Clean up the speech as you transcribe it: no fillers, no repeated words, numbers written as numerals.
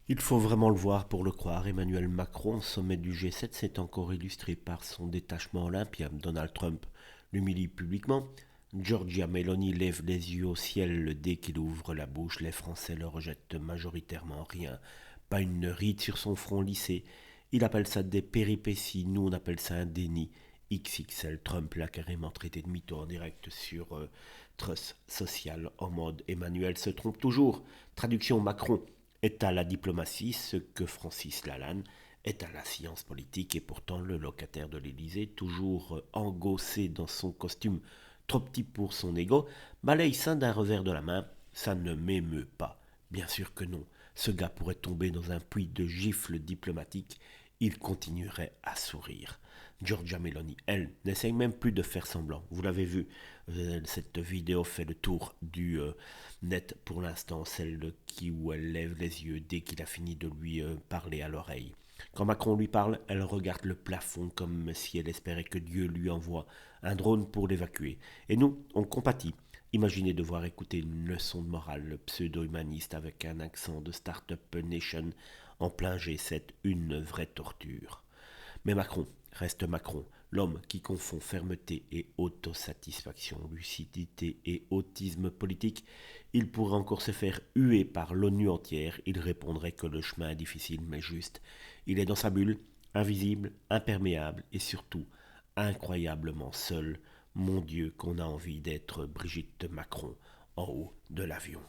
Il faut vraiment le voir pour le croire. Emmanuel Macron, au sommet du G7, s'est encore illustré par son détachement olympien. Donald Trump l'humilie publiquement. Giorgia Meloni lève les yeux au ciel dès qu'il ouvre la bouche. Les Français le rejettent majoritairement. Rien, pas une ride sur son front lissé. Il appelle ça des péripéties. Nous, on appelle ça un déni. XXL, Trump l'a carrément traité de mytho en direct sur Truss Social en mode Emmanuel se trompe toujours. Traduction Macron est à la diplomatie ce que Francis Lalanne est à la science politique et pourtant le locataire de l'Élysée, toujours engossé dans son costume trop petit pour son ego, balaye ça d'un revers de la main. Ça ne m'émeut pas. Bien sûr que non. Ce gars pourrait tomber dans un puits de gifles diplomatiques. Il continuerait à sourire. Giorgia Meloni, elle, n'essaye même plus de faire semblant. Vous l'avez vu, cette vidéo fait le tour du net pour l'instant, celle où elle lève les yeux dès qu'il a fini de lui parler à l'oreille. Quand Macron lui parle, elle regarde le plafond comme si elle espérait que Dieu lui envoie un drone pour l'évacuer. Et nous, on compatit. Imaginez devoir écouter une leçon de morale pseudo-humaniste avec un accent de Startup Nation en plein G7, une vraie torture. Mais Macron reste Macron, l'homme qui confond fermeté et autosatisfaction, lucidité et autisme politique. Il pourrait encore se faire huer par l'ONU entière, il répondrait que le chemin est difficile mais juste. Il est dans sa bulle, invisible, imperméable et surtout incroyablement seul. Mon Dieu qu'on a envie d'être Brigitte Macron en haut de l'avion.